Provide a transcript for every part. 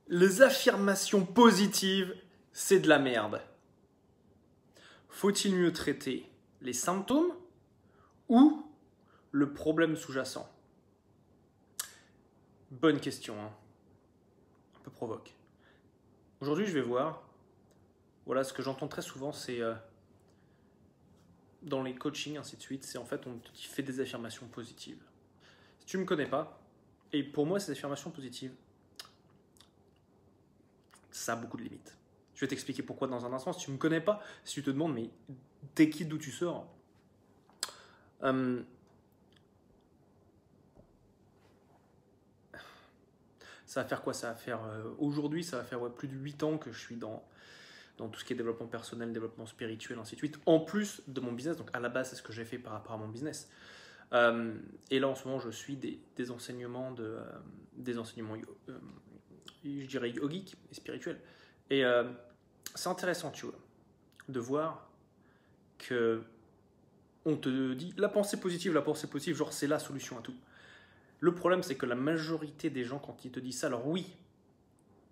Les affirmations positives, c'est de la merde. Faut-il mieux traiter les symptômes ou le problème sous-jacent? Bonne question, hein. Un peu provoque. Aujourd'hui, je vais voir. Voilà, ce que j'entends très souvent, c'est dans les coachings, ainsi de suite, c'est en fait, on te dit fais des affirmations positives. Si tu ne me connais pas, et pour moi, ces affirmations positives, ça a beaucoup de limites. Je vais t'expliquer pourquoi dans un instant. Si tu ne me connais pas, si tu te demandes, mais t'es qui, d'où tu sors, ça va faire quoi? Ça va faire aujourd'hui, ça va faire plus de 8 ans que je suis dans tout ce qui est développement personnel, développement spirituel, ainsi de suite, en plus de mon business. Donc à la base, c'est ce que j'ai fait par rapport à mon business. Et là, en ce moment, je suis des enseignements, je dirais yogiques et spirituels. Et c'est intéressant, tu vois, de voir que on te dit la pensée positive, genre c'est la solution à tout. Le problème, c'est que la majorité des gens, quand ils te disent ça, alors oui,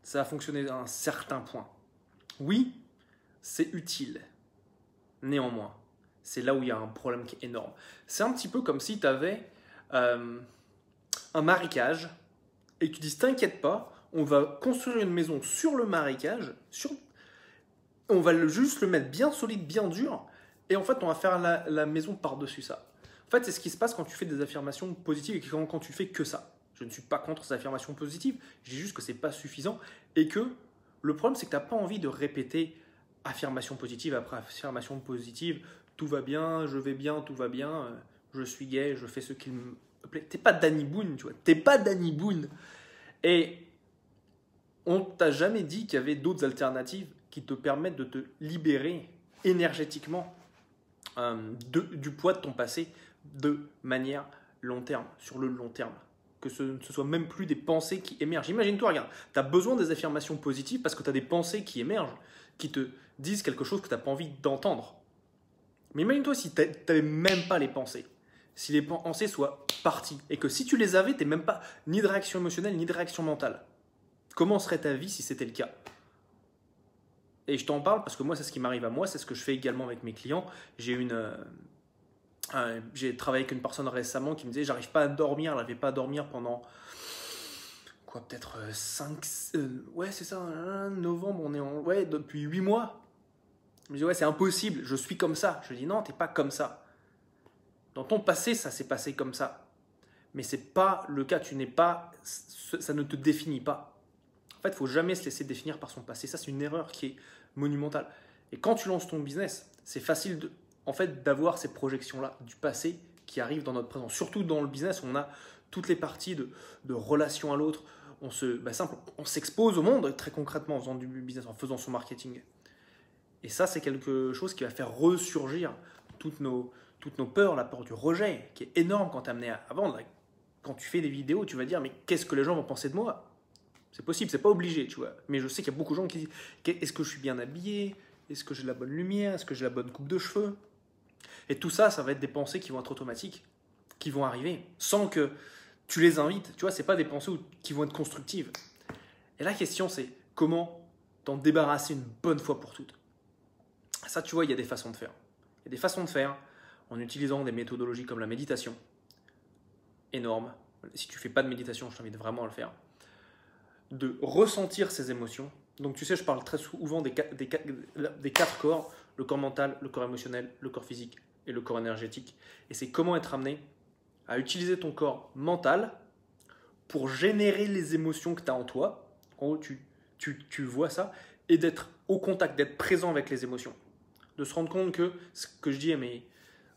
ça a fonctionné à un certain point. Oui, c'est utile. Néanmoins, c'est là où il y a un problème qui est énorme. C'est un petit peu comme si tu avais un marécage et que tu dis t'inquiète pas, on va construire une maison sur le marécage, on va juste le mettre bien solide, bien dur, et en fait on va faire la maison par-dessus ça. En fait, c'est ce qui se passe quand tu fais des affirmations positives et quand tu fais que ça. Je ne suis pas contre ces affirmations positives, je dis juste que c'est pas suffisant et que le problème c'est que tu n'as pas envie de répéter affirmation positive après affirmation positive, tout va bien, je vais bien, tout va bien, je suis gay, je fais ce qu'il me plaît. T'es pas Danny Boone, tu vois, t'es pas Danny Boone. Et on t'a jamais dit qu'il y avait d'autres alternatives qui te permettent de te libérer énergétiquement du poids de ton passé de manière long terme, sur le long terme. Que ce ne soit même plus des pensées qui émergent. Imagine-toi, regarde, tu as besoin des affirmations positives parce que tu as des pensées qui émergent, qui te disent quelque chose que tu n'as pas envie d'entendre. Mais imagine-toi si tu n'avais même pas les pensées. Si les pensées soient parties. Et que si tu les avais, tu n'es même pas ni de réaction émotionnelle, ni de réaction mentale. Comment serait ta vie si c'était le cas? Et je t'en parle parce que moi, c'est ce qui m'arrive à moi. C'est ce que je fais également avec mes clients. J'ai travaillé avec une personne récemment qui me disait j'arrive pas à dormir, elle n'arrivait pas à dormir pendant quoi, peut-être 5, ouais c'est ça, novembre, on est ouais, depuis 8 mois. Je me dis ouais c'est impossible, je suis comme ça. Je lui dis non, t'es pas comme ça. Dans ton passé, ça s'est passé comme ça. Mais c'est pas le cas, ça ne te définit pas. En fait, il faut jamais se laisser définir par son passé. Ça, c'est une erreur qui est monumentale. Et quand tu lances ton business, c'est facile en fait, d'avoir ces projections-là du passé qui arrivent dans notre présent. Surtout dans le business, on a toutes les parties de relation à l'autre. On s'expose au monde très concrètement en faisant du business, en faisant son marketing. Et ça, c'est quelque chose qui va faire ressurgir toutes nos peurs, la peur du rejet, qui est énorme quand tu es amené à vendre. Quand tu fais des vidéos, tu vas dire, mais qu'est-ce que les gens vont penser de moi? C'est possible, c'est pas obligé, tu vois. Mais je sais qu'il y a beaucoup de gens qui disent, est-ce que je suis bien habillé? Est-ce que j'ai la bonne lumière? Est-ce que j'ai la bonne coupe de cheveux? Et tout ça, ça va être des pensées qui vont être automatiques, qui vont arriver, sans que tu les invites. Tu vois, c'est pas des pensées qui vont être constructives. Et la question, c'est comment t'en débarrasser une bonne fois pour toutes. Ça, tu vois, il y a des façons de faire. Il y a des façons de faire en utilisant des méthodologies comme la méditation. Énorme. Si tu fais pas de méditation, je t'invite vraiment à le faire. De ressentir ces émotions. Donc, tu sais, je parle très souvent des 4 corps, le corps mental, le corps émotionnel, le corps physique et le corps énergétique. Et c'est comment être amené à utiliser ton corps mental pour générer les émotions que tu as en toi. En gros, tu vois ça, et d'être au contact, d'être présent avec les émotions. De se rendre compte que ce que je dis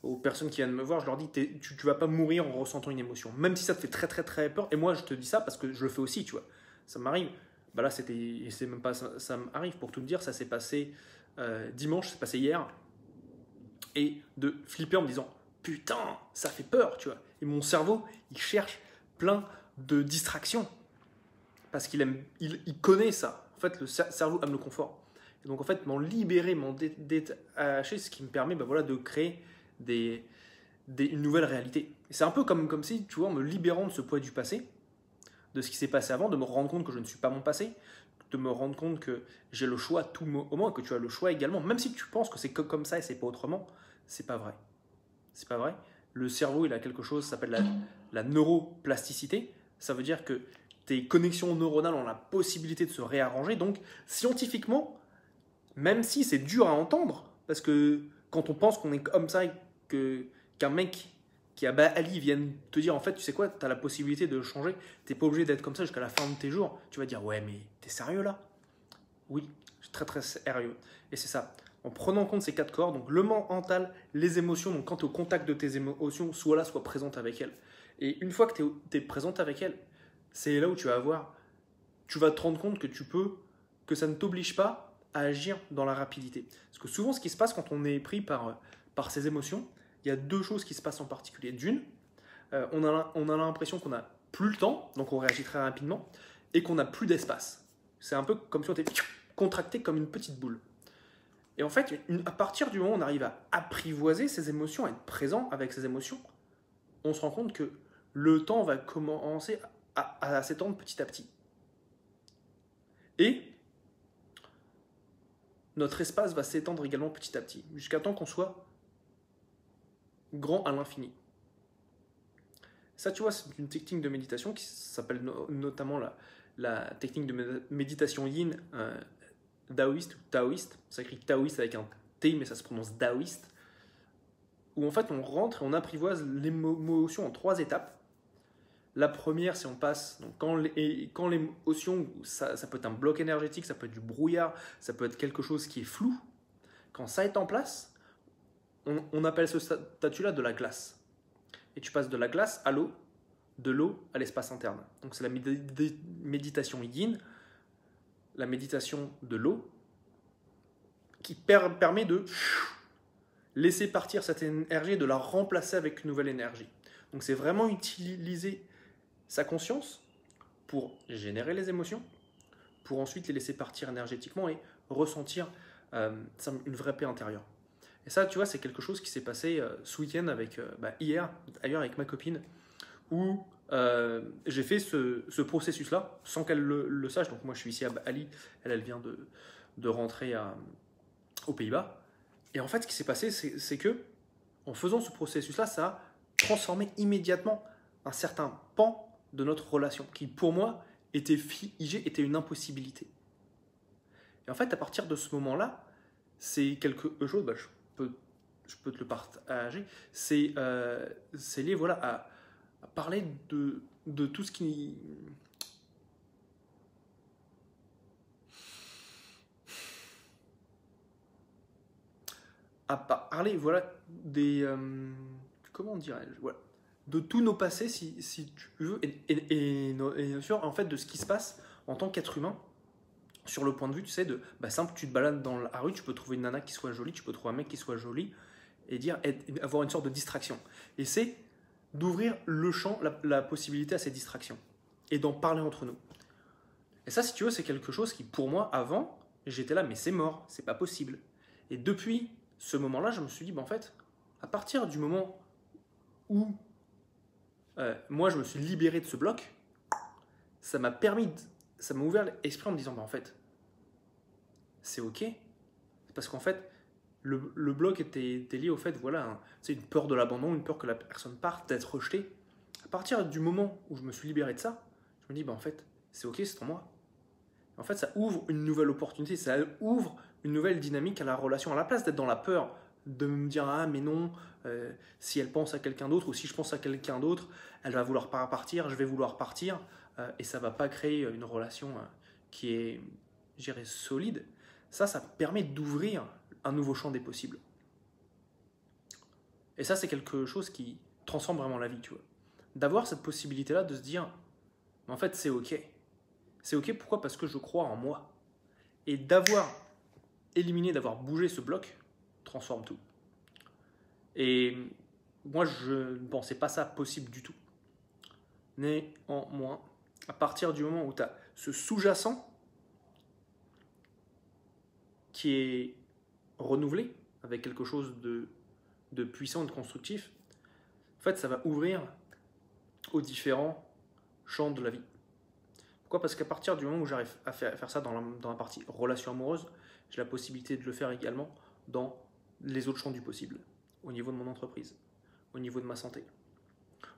aux personnes qui viennent me voir, je leur dis tu ne vas pas mourir en ressentant une émotion. Même si ça te fait très très très peur. Et moi, je te dis ça parce que je le fais aussi, tu vois. Ça m'arrive. Bah là, c'est même pas ça m'arrive pour tout te dire. Ça s'est passé dimanche, ça s'est passé hier. Et de flipper en me disant putain, ça fait peur, tu vois. Et mon cerveau, il cherche plein de distractions parce qu'il connaît ça. En fait, le cerveau aime le confort. Et donc, en fait, m'en libérer, m'en détacher, ce qui me permet de créer une nouvelle réalité. Et c'est un peu comme si, tu vois, en me libérant de ce poids du passé, de ce qui s'est passé avant, de me rendre compte que je ne suis pas mon passé, de me rendre compte que j'ai le choix à tout moment, que tu as le choix également. Même si tu penses que c'est comme ça et c'est pas autrement, c'est pas vrai. C'est pas vrai. Le cerveau, il a quelque chose qui s'appelle la neuroplasticité. Ça veut dire que tes connexions neuronales ont la possibilité de se réarranger. Donc, scientifiquement, même si c'est dur à entendre, parce que quand on pense qu'on est comme ça et qu'un mec qui a Ali vienne te dire en fait, tu sais quoi, tu as la possibilité de changer, tu n'es pas obligé d'être comme ça jusqu'à la fin de tes jours, tu vas dire ouais, mais t'es sérieux là? Oui, je suis très très sérieux. Et c'est ça. En prenant en compte ces quatre corps, donc le mental, les émotions, donc quand tu es au contact de tes émotions, sois là, sois présente avec elles. Et une fois que tu es présente avec elles, c'est là où tu vas te rendre compte que ça ne t'oblige pas à agir dans la rapidité. Parce que souvent, ce qui se passe quand on est pris par ces émotions, il y a deux choses qui se passent en particulier. D'une, on a l'impression qu'on n'a plus le temps, donc on réagit très rapidement, et qu'on n'a plus d'espace. C'est un peu comme si on était contracté comme une petite boule. Et en fait, à partir du moment où on arrive à apprivoiser ces émotions, à être présent avec ces émotions, on se rend compte que le temps va commencer à s'étendre petit à petit. Et notre espace va s'étendre également petit à petit, jusqu'à temps qu'on soit grand à l'infini. Ça, tu vois, c'est une technique de méditation qui s'appelle notamment la technique de méditation yin daoïste ou taoïste. Ça s'écrit taoïste avec un T, mais ça se prononce daoïste. Où en fait, on rentre et on apprivoise l'émotion en 3 étapes. La première, c'est on passe, donc quand l'émotion, ça peut être un bloc énergétique, ça peut être du brouillard, ça peut être quelque chose qui est flou. Quand ça est en place, on appelle ce statut-là de la glace. Et tu passes de la glace à l'eau, de l'eau à l'espace interne. Donc c'est la méditation yin, la méditation de l'eau, qui permet de laisser partir cette énergie et de la remplacer avec une nouvelle énergie. Donc c'est vraiment utiliser sa conscience pour générer les émotions, pour ensuite les laisser partir énergétiquement et ressentir une vraie paix intérieure. Et ça, tu vois, c'est quelque chose qui s'est passé ce week-end hier, d'ailleurs avec ma copine, où j'ai fait ce processus-là sans qu'elle le sache. Donc moi, je suis ici à Bali, elle vient de rentrer aux Pays-Bas. Et en fait, ce qui s'est passé, c'est que en faisant ce processus-là, ça a transformé immédiatement un certain pan de notre relation, qui pour moi était figé, était une impossibilité. Et en fait, à partir de ce moment-là, c'est quelque chose, je peux te le partager, c'est lié voilà, à parler de tout ce qui... À parler voilà, des... comment dirais-je voilà, de tous nos passés, si tu veux, et bien sûr, en fait, de ce qui se passe en tant qu'être humain, sur le point de vue, tu sais, simple, tu te balades dans la rue, tu peux trouver une nana qui soit jolie, tu peux trouver un mec qui soit joli, et avoir une sorte de distraction. Et c'est d'ouvrir le champ, la possibilité à ces distractions, et d'en parler entre nous. Et ça, si tu veux, c'est quelque chose qui, pour moi, avant, j'étais là, mais c'est mort, c'est pas possible. Et depuis ce moment-là, je me suis dit, en fait, à partir du moment où moi, je me suis libéré de ce bloc, ça m'a ouvert l'esprit en me disant, en fait, c'est ok. Parce qu'en fait, le bloc était lié au fait, voilà, c'est une peur de l'abandon, une peur que la personne parte, d'être rejetée. À partir du moment où je me suis libéré de ça, je me dis, en fait, c'est ok, c'est en moi. En fait, ça ouvre une nouvelle opportunité, ça ouvre une nouvelle dynamique à la relation. À la place d'être dans la peur, de me dire, ah mais non, si elle pense à quelqu'un d'autre ou si je pense à quelqu'un d'autre, elle va vouloir pas partir, je vais vouloir partir, et ça va pas créer une relation qui est, je dirais, solide. Ça permet d'ouvrir un nouveau champ des possibles. Et ça, c'est quelque chose qui transforme vraiment la vie, tu vois. D'avoir cette possibilité-là de se dire, en fait, c'est ok. C'est ok, pourquoi? Parce que je crois en moi. Et d'avoir éliminé, d'avoir bougé ce bloc, transforme tout. Et moi, je ne pensais pas ça possible du tout. Néanmoins, à partir du moment où tu as ce sous-jacent qui est renouvelé avec quelque chose de puissant, de constructif, en fait, ça va ouvrir aux différents champs de la vie. Pourquoi? Parce qu'à partir du moment où j'arrive à faire ça dans la partie relation amoureuse, j'ai la possibilité de le faire également dans les autres champs du possible. Au niveau de mon entreprise, au niveau de ma santé,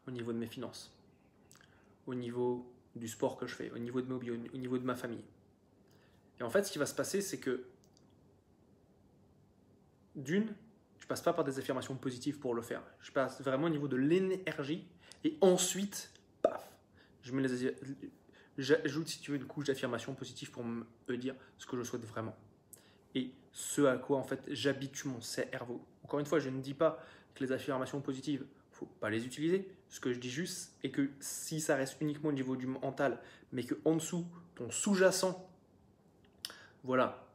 au niveau de mes finances, au niveau du sport que je fais, au niveau de mes hobbies, au niveau de ma famille. Et en fait, ce qui va se passer, c'est que d'une, je passe pas par des affirmations positives pour le faire. Je passe vraiment au niveau de l'énergie et ensuite, paf, j'ajoute, si tu veux, une couche d'affirmations positives pour me dire ce que je souhaite vraiment. Et ce à quoi, en fait, j'habitue mon cerveau. Encore une fois, je ne dis pas que les affirmations positives, il ne faut pas les utiliser. Ce que je dis juste est que si ça reste uniquement au niveau du mental, mais qu'en dessous, ton sous-jacent, voilà,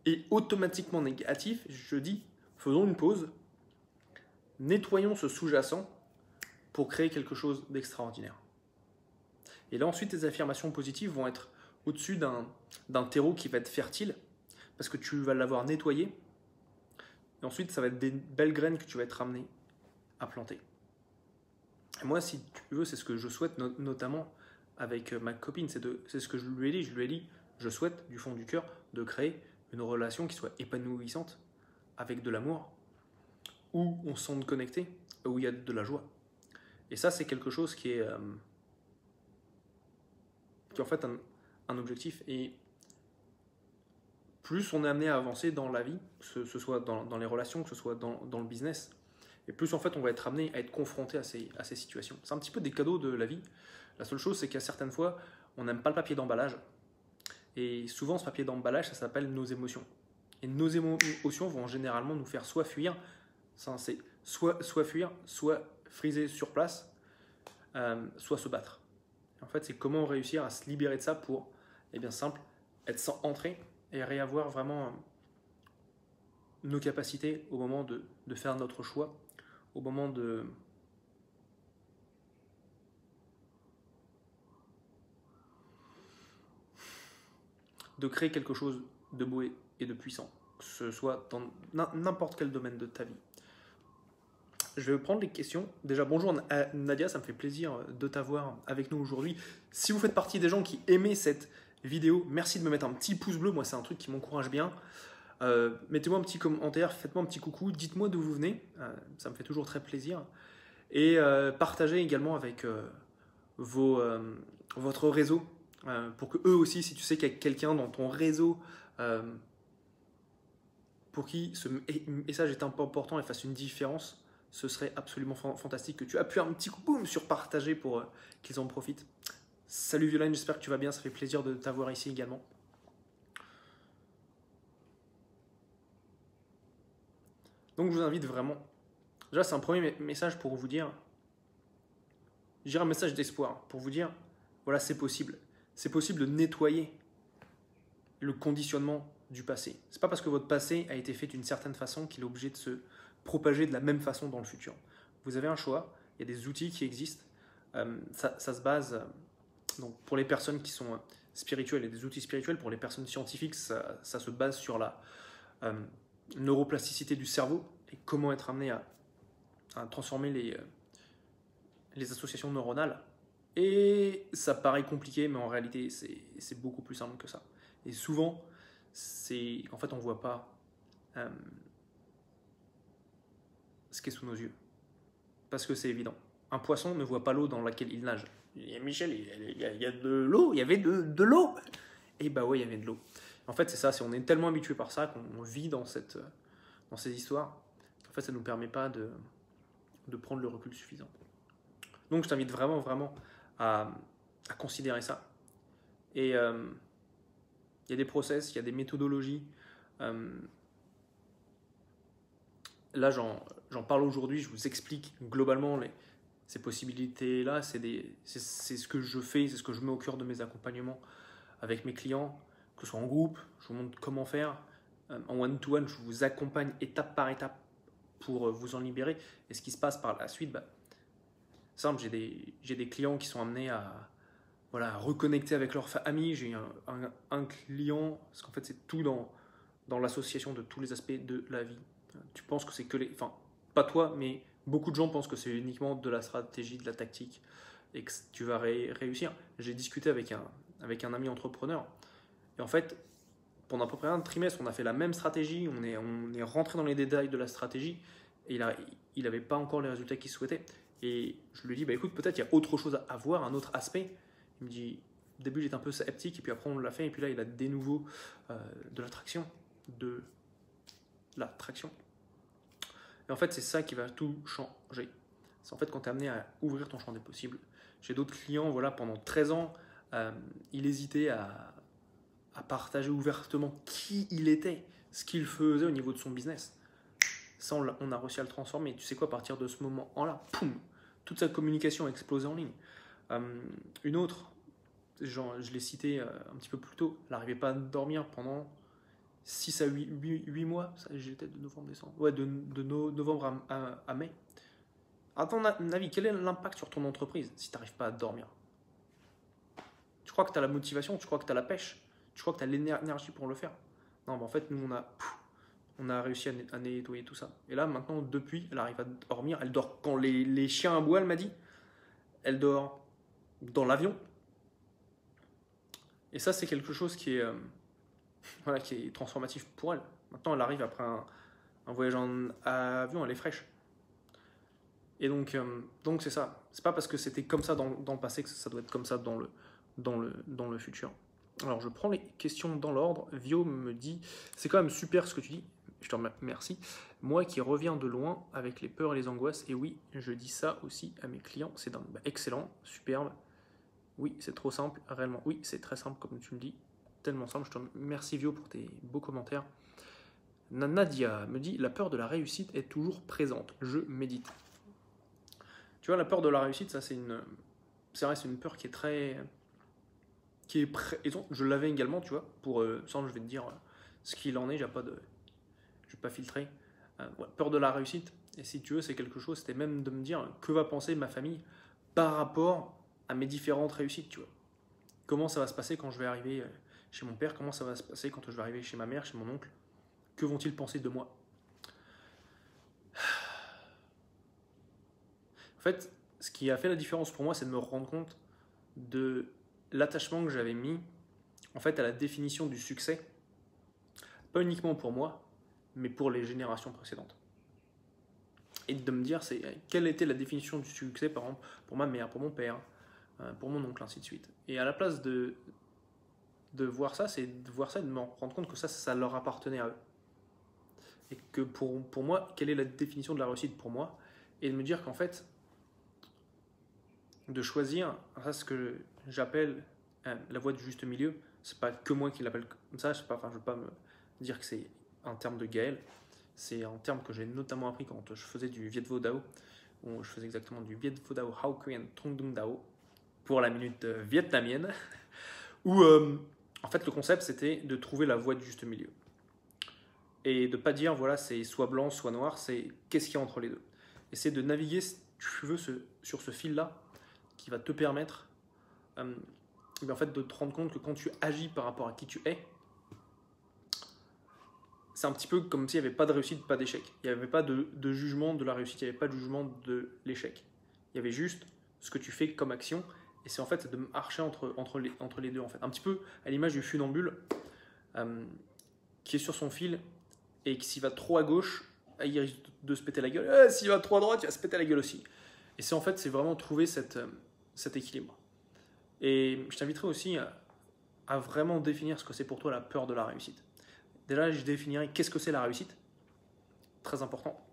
est automatiquement négatif, je dis, faisons une pause, nettoyons ce sous-jacent pour créer quelque chose d'extraordinaire. Et là, ensuite, tes affirmations positives vont être au-dessus d'un terreau qui va être fertile, parce que tu vas l'avoir nettoyé. Et ensuite, ça va être des belles graines que tu vas être amené à planter. Et moi, si tu veux, c'est ce que je souhaite, notamment avec ma copine. C'est ce que je lui ai dit. Je lui ai dit, je souhaite, du fond du cœur, de créer une relation qui soit épanouissante, avec de l'amour, où on se sent connecté, où il y a de la joie. Et ça, c'est quelque chose qui est en fait un objectif. Et plus on est amené à avancer dans la vie, que ce soit dans les relations, que ce soit dans le business, et plus en fait on va être amené à être confronté à ces situations. C'est un petit peu des cadeaux de la vie. La seule chose, c'est qu'à certaines fois, on n'aime pas le papier d'emballage. Et souvent, ce papier d'emballage, ça s'appelle nos émotions. Et nos émotions vont généralement nous faire soit fuir, c'est soit fuir, soit friser sur place, soit se battre. Et en fait, c'est comment réussir à se libérer de ça pour, eh bien simple, être sans entrer et réavoir vraiment nos capacités au moment de faire notre choix, au moment de créer quelque chose de beau et de puissant, que ce soit dans n'importe quel domaine de ta vie. Je vais prendre les questions. Déjà, bonjour Nadia, ça me fait plaisir de t'avoir avec nous aujourd'hui. Si vous faites partie des gens qui aimaient cette vidéo, merci de me mettre un petit pouce bleu. Moi, c'est un truc qui m'encourage bien. Mettez-moi un petit commentaire, faites-moi un petit coucou, dites-moi d'où vous venez. Ça me fait toujours très plaisir. Et partagez également avec votre réseau pour que eux aussi, si tu sais qu'il y a quelqu'un dans ton réseau pour qui ce message est important et fasse une différence, ce serait absolument fantastique que tu appuies un petit coup boum sur partager pour qu'ils en profitent. Salut Violaine, j'espère que tu vas bien, ça fait plaisir de t'avoir ici également. Donc je vous invite vraiment, déjà c'est un premier message pour vous dire, je dirais un message d'espoir, pour vous dire, voilà c'est possible de nettoyer le conditionnement du passé. C'est pas parce que votre passé a été fait d'une certaine façon qu'il est obligé de se propager de la même façon dans le futur. Vous avez un choix, il y a des outils qui existent, ça se base, donc pour les personnes qui sont spirituelles, il y a des outils spirituels, pour les personnes scientifiques, ça se base sur la neuroplasticité du cerveau et comment être amené à transformer les associations neuronales. Et ça paraît compliqué, mais en réalité, c'est beaucoup plus simple que ça. Et souvent, en fait, on ne voit pas ce qui est sous nos yeux. Parce que c'est évident. Un poisson ne voit pas l'eau dans laquelle il nage. Michel, il y a de l'eau, il y avait de l'eau. Et bah ouais, il y avait de l'eau. En fait, c'est ça, on est tellement habitué par ça qu'on vit dans ces histoires. En fait, ça ne nous permet pas de prendre le recul suffisant. Donc, je t'invite vraiment, vraiment à considérer ça. Et il y a des process, il y a des méthodologies. Là, j'en parle aujourd'hui, je vous explique globalement ces possibilités-là. C'est ce que je fais, c'est ce que je mets au cœur de mes accompagnements avec mes clients, que ce soit en groupe, je vous montre comment faire. En one-to-one, je vous accompagne étape par étape pour vous en libérer. Et ce qui se passe par la suite, simple, j'ai des clients qui sont amenés à reconnecter avec leur famille. J'ai un client, parce qu'en fait c'est tout dans l'association de tous les aspects de la vie. Tu penses que c'est que enfin, pas toi, mais beaucoup de gens pensent que c'est uniquement de la stratégie, de la tactique, et que tu vas réussir. J'ai discuté avec avec un ami entrepreneur. Et en fait, pendant à peu près un trimestre, on a fait la même stratégie, on est rentré dans les détails de la stratégie, et il n'avait pas encore les résultats qu'il souhaitait. Et je lui dis, bah écoute, peut-être il y a autre chose à voir, un autre aspect. Il me dit, au début j'étais un peu sceptique, et puis après on l'a fait, et puis là il a des nouveaux de l'attraction. Et en fait, c'est ça qui va tout changer. C'est en fait quand tu es amené à ouvrir ton champ des possibles. J'ai d'autres clients, voilà, pendant 13 ans, il hésitait à partager ouvertement qui il était, ce qu'il faisait au niveau de son business. Ça, on a réussi à le transformer. Tu sais quoi, à partir de ce moment-là, poum, toute sa communication a explosé en ligne. Une autre, genre, je l'ai cité un petit peu plus tôt, elle n'arrivait pas à dormir pendant 6 à 8 mois. J'étais de novembre, décembre. Ouais, de novembre à mai. À ton avis, quel est l'impact sur ton entreprise si tu n'arrives pas à dormir? Tu crois que tu as la motivation, tu crois que tu as la pêche, tu crois que tu as l'énergie pour le faire? Non, mais en fait, nous, on a réussi à nettoyer tout ça. Et là, maintenant, depuis, elle arrive à dormir. Elle dort quand les chiens aboient, elle m'a dit. Elle dort dans l'avion. Et ça, c'est quelque chose qui est, voilà, qui est transformatif pour elle. Maintenant, elle arrive après un voyage en avion, elle est fraîche. Et donc c'est ça. C'est pas parce que c'était comme ça dans le passé que ça doit être comme ça dans le futur. Alors, je prends les questions dans l'ordre. Vio me dit, c'est quand même super ce que tu dis. Je te remercie. Moi qui reviens de loin avec les peurs et les angoisses, et oui, je dis ça aussi à mes clients, c'est dingue. Bah, excellent, superbe. Oui, c'est trop simple, réellement. Oui, c'est très simple comme tu me dis. Tellement simple. Je te remercie Vio pour tes beaux commentaires. Nadia me dit, la peur de la réussite est toujours présente. Je médite. Tu vois, la peur de la réussite, ça c'est vrai, c'est une peur qui est très... Je l'avais également, tu vois, pour ça je vais te dire ce qu'il en est, je vais pas filtrer. Ouais, peur de la réussite, et si tu veux, c'est quelque chose, c'était même de me dire que va penser ma famille par rapport à mes différentes réussites, tu vois. Comment ça va se passer quand je vais arriver chez mon père, comment ça va se passer quand je vais arriver chez ma mère, chez mon oncle, que vont-ils penser de moi? En fait, ce qui a fait la différence pour moi, c'est de me rendre compte de l'attachement que j'avais mis en fait à la définition du succès, pas uniquement pour moi, mais pour les générations précédentes. Et de me dire, quelle était la définition du succès, par exemple, pour ma mère, pour mon père, pour mon oncle, ainsi de suite. Et à la place de voir ça, c'est de voir ça et de me rendre compte que ça leur appartenait à eux. Et que pour moi, quelle est la définition de la réussite pour moi? Et de me dire qu'en fait, de choisir, ça c'est ce que j'appelle la voie du juste milieu. C'est pas que moi qui l'appelle comme ça, je ne veux pas me dire que c'est un terme de Gaël. C'est un terme que j'ai notamment appris quand je faisais du Viet Vo Dao, où je faisais exactement du Viet Vo Dao Hao Quyen Trong Dung Dao pour la minute vietnamienne, où en fait le concept c'était de trouver la voie du juste milieu. Et de ne pas dire voilà c'est soit blanc, soit noir, c'est qu'est-ce qu'il y a entre les deux. Et c'est de naviguer, si tu veux, sur ce fil-là qui va te permettre en fait, de te rendre compte que quand tu agis par rapport à qui tu es, c'est un petit peu comme s'il n'y avait pas de réussite, pas d'échec. Il n'y avait pas de jugement de la réussite, il n'y avait pas de jugement de l'échec. Il y avait juste ce que tu fais comme action, et c'est en fait de marcher entre les deux. En fait. Un petit peu à l'image du funambule qui est sur son fil, et qui s'il va trop à gauche, il risque de se péter la gueule. S'il va trop à droite, il va se péter la gueule aussi. Et c'est en fait, c'est vraiment trouver cet équilibre. Et je t'inviterai aussi à vraiment définir ce que c'est pour toi la peur de la réussite. Déjà, je définirai qu'est-ce que c'est la réussite. Très important.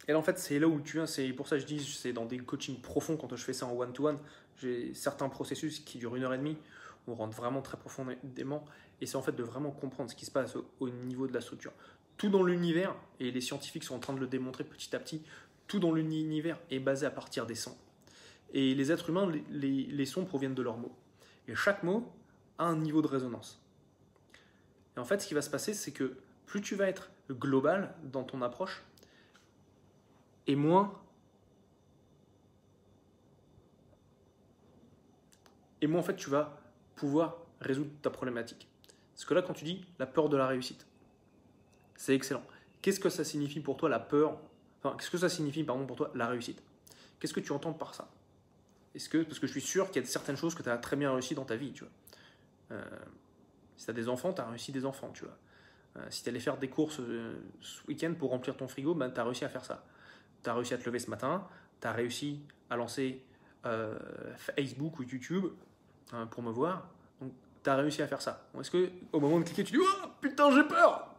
Et là, en fait, c'est là où tu viens. C'est pour ça que je dis, c'est dans des coachings profonds quand je fais ça en one-to-one. J'ai certains processus qui durent 1h30, où on rentre vraiment très profondément. Et c'est en fait de vraiment comprendre ce qui se passe au niveau de la structure. Tout dans l'univers, et les scientifiques sont en train de le démontrer petit à petit, tout dans l'univers est basé à partir des sons. Et les êtres humains, les sons proviennent de leurs mots. Et chaque mot a un niveau de résonance. Et en fait, ce qui va se passer, c'est que plus tu vas être global dans ton approche, et moins en fait tu vas pouvoir résoudre ta problématique. Parce que là, quand tu dis la peur de la réussite, c'est excellent. Qu'est-ce que ça signifie pour toi la peur? Enfin, qu'est-ce que ça signifie, pardon, pour toi la réussite? Qu'est-ce que tu entends par ça? Parce que je suis sûr qu'il y a certaines choses que tu as très bien réussi dans ta vie, tu vois. Si tu as des enfants, tu as réussi des enfants, tu vois. Si tu allais faire des courses ce week-end pour remplir ton frigo, ben, tu as réussi à faire ça. Tu as réussi à te lever ce matin, tu as réussi à lancer Facebook ou YouTube pour me voir. Donc, tu as réussi à faire ça. Est-ce qu'au moment de cliquer, tu dis oh, putain, j'ai peur.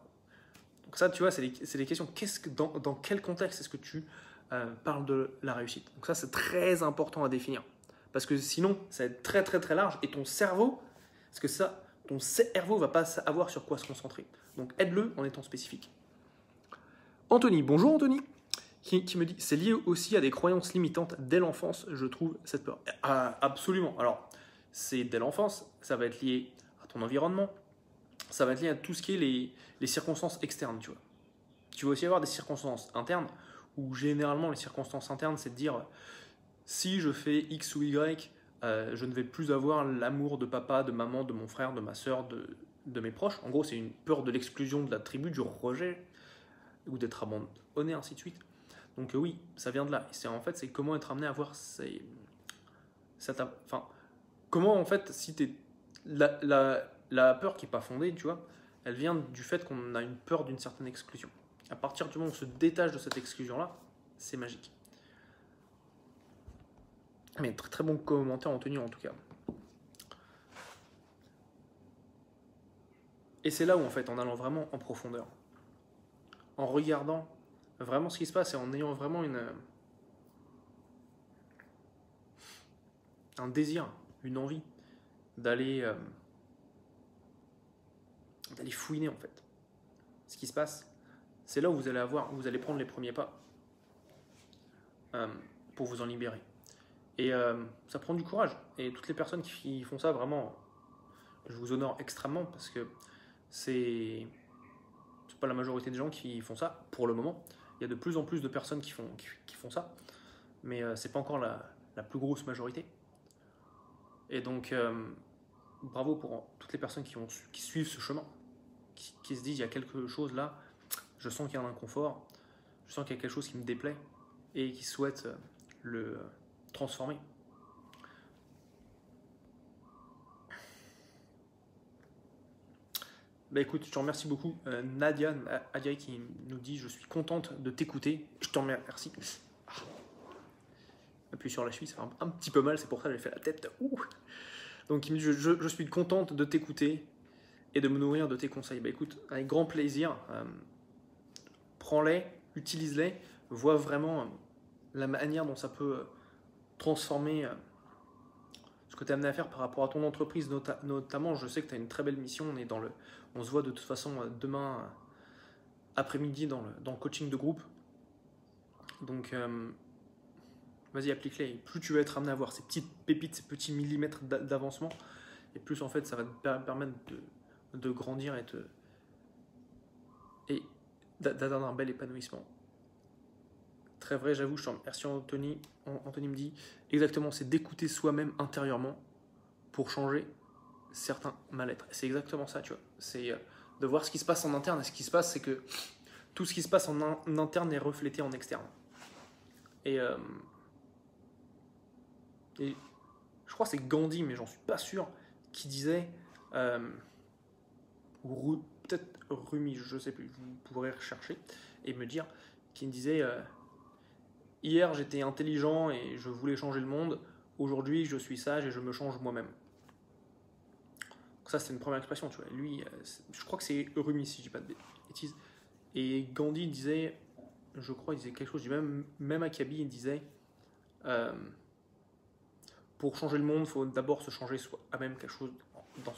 Donc, ça, tu vois, c'est des questions. Dans quel contexte est-ce que tu parles de la réussite? Donc, ça, c'est très important à définir. Parce que sinon, ça va être très, très, très large. Et ton cerveau, parce que ça, ton cerveau ne va pas savoir sur quoi se concentrer. Donc, aide-le en étant spécifique. Anthony, bonjour Anthony, qui me dit c'est lié aussi à des croyances limitantes dès l'enfance, je trouve, cette peur. Absolument. Alors, c'est dès l'enfance, ça va être lié à ton environnement, ça va être lié à tout ce qui est les circonstances externes, tu vois. Tu vas aussi avoir des circonstances internes, où généralement les circonstances internes, c'est de dire si je fais X ou Y, je ne vais plus avoir l'amour de papa, de maman, de mon frère, de ma soeur, de mes proches. En gros, c'est une peur de l'exclusion de la tribu, du rejet, ou d'être abandonné, ainsi de suite. Donc oui, ça vient de là. C'est comment être amené à voir comment en fait, si t'es la peur qui n'est pas fondée, tu vois, elle vient du fait qu'on a une peur d'une certaine exclusion. À partir du moment où on se détache de cette exclusion-là, c'est magique. Mais très très bon commentaire Anthony en tout cas. Et c'est là où en fait, en allant vraiment en profondeur, en regardant vraiment ce qui se passe et en ayant vraiment un désir, une envie d'aller fouiner en fait ce qui se passe, c'est là où vous allez prendre les premiers pas pour vous en libérer. Et ça prend du courage. Et toutes les personnes qui font ça, vraiment, je vous honore extrêmement parce que c'est pas la majorité des gens qui font ça pour le moment. Il y a de plus en plus de personnes qui font ça, mais c'est pas encore la plus grosse majorité. Et donc, bravo pour toutes les personnes qui suivent ce chemin, qui se disent il y a quelque chose là, je sens qu'il y a un inconfort, je sens qu'il y a quelque chose qui me déplaît et qui souhaitent le transformer. Bah écoute, je te remercie beaucoup. Nadia qui nous dit je suis contente de t'écouter. Je te remercie. Appuie sur la cheville, ça fait un petit peu mal, c'est pour ça que j'ai fait la tête. Donc il me dit je suis contente de t'écouter et de me nourrir de tes conseils. Bah écoute, avec grand plaisir, prends-les, utilise-les, vois vraiment la manière dont ça peut transformer ce que tu es amené à faire par rapport à ton entreprise, notamment. Je sais que tu as une très belle mission, on se voit de toute façon demain après-midi dans le coaching de groupe. Donc vas-y, applique-les. Plus tu vas être amené à avoir ces petites pépites, ces petits millimètres d'avancement, et plus en fait ça va te permettre de grandir et d'atteindre un bel épanouissement. Très vrai, j'avoue, je te remercie Anthony. Anthony me dit exactement, c'est d'écouter soi-même intérieurement pour changer certains mal-être. C'est exactement ça, tu vois. C'est de voir ce qui se passe en interne. Et ce qui se passe, c'est que tout ce qui se passe en interne est reflété en externe. Et je crois que c'est Gandhi, mais j'en suis pas sûr, qui disait, ou peut-être Rumi, je sais plus, vous pourrez rechercher et me dire, qui me disait hier j'étais intelligent et je voulais changer le monde, aujourd'hui je suis sage et je me change moi-même. Ça c'est une première expression, tu vois. Lui, je crois que c'est Rumi si je dis pas de bêtises. Et Gandhi disait, je crois, il disait quelque chose du même Akabi, il disait pour changer le monde, il faut d'abord se changer soi-même, quelque chose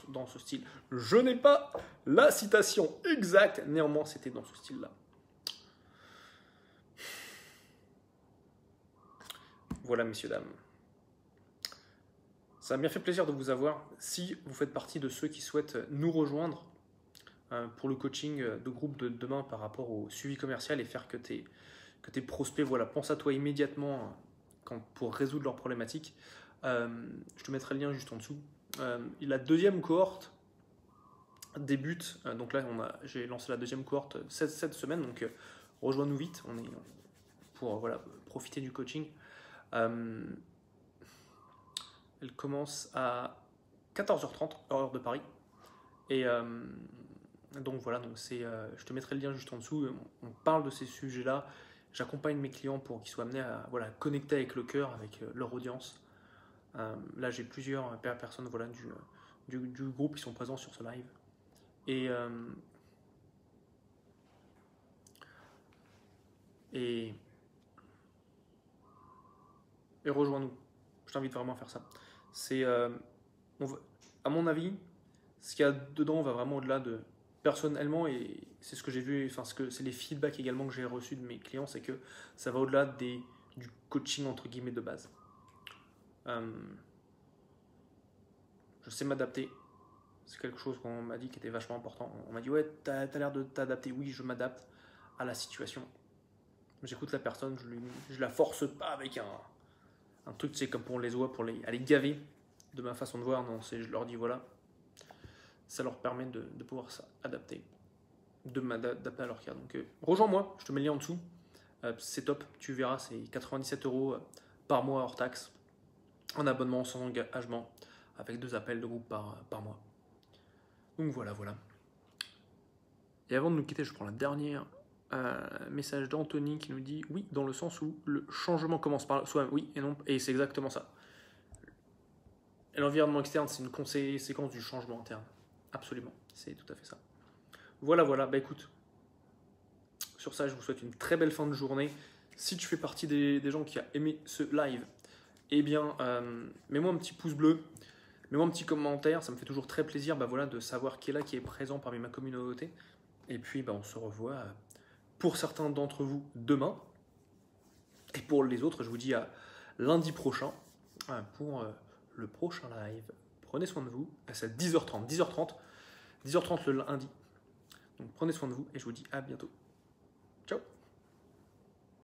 dans ce style. Je n'ai pas la citation exacte, néanmoins c'était dans ce style-là. Voilà, messieurs, dames. Ça m'a bien fait plaisir de vous avoir. Si vous faites partie de ceux qui souhaitent nous rejoindre pour le coaching de groupe de demain par rapport au suivi commercial et faire que tes prospects pensent à toi immédiatement pour résoudre leurs problématiques, je te mettrai le lien juste en dessous. La deuxième cohorte débute. Donc là, j'ai lancé la deuxième cohorte cette semaine. Donc rejoins-nous vite. On est pour profiter du coaching. Elle commence à 14h30, heure de Paris. Et donc voilà, donc je te mettrai le lien juste en dessous. On parle de ces sujets-là. J'accompagne mes clients pour qu'ils soient amenés à connecter avec le cœur, avec leur audience. Là, j'ai plusieurs personnes du groupe qui sont présents sur ce live. Et rejoins-nous. Je t'invite vraiment à faire ça. À mon avis, ce qu'il y a dedans va vraiment au-delà de personnellement, et c'est ce que j'ai vu, enfin c'est les feedbacks également que j'ai reçus de mes clients, c'est que ça va au-delà du coaching entre guillemets de base. Je sais m'adapter. C'est quelque chose qu'on m'a dit qui était vachement important. On m'a dit ouais, t'as l'air de t'adapter. Oui, je m'adapte à la situation. J'écoute la personne, je la force pas avec un truc, c'est comme pour les oies, pour aller gaver de ma façon de voir. Non, je leur dis voilà, ça leur permet de pouvoir s'adapter, de m'adapter à leur cas. Donc rejoins-moi, je te mets le lien en dessous. C'est top, tu verras, c'est 97 € par mois hors taxe, en abonnement sans engagement, avec 2 appels de groupe par mois. Donc voilà. Et avant de nous quitter, je prends la dernière message d'Anthony qui nous dit oui, dans le sens où le changement commence par soi-même. Oui et non, et c'est exactement ça. Et l'environnement externe, c'est une conséquence du changement interne. Absolument, c'est tout à fait ça. Voilà, bah écoute, sur ça, je vous souhaite une très belle fin de journée. Si tu fais partie des gens qui a aimé ce live, eh bien, mets-moi un petit pouce bleu, mets-moi un petit commentaire, ça me fait toujours très plaisir de savoir qui est là, qui est présent parmi ma communauté. Et puis, on se revoit pour certains d'entre vous demain. Et pour les autres, je vous dis à lundi prochain pour le prochain live. Prenez soin de vous. C'est à 10h30 le lundi. Donc prenez soin de vous et je vous dis à bientôt.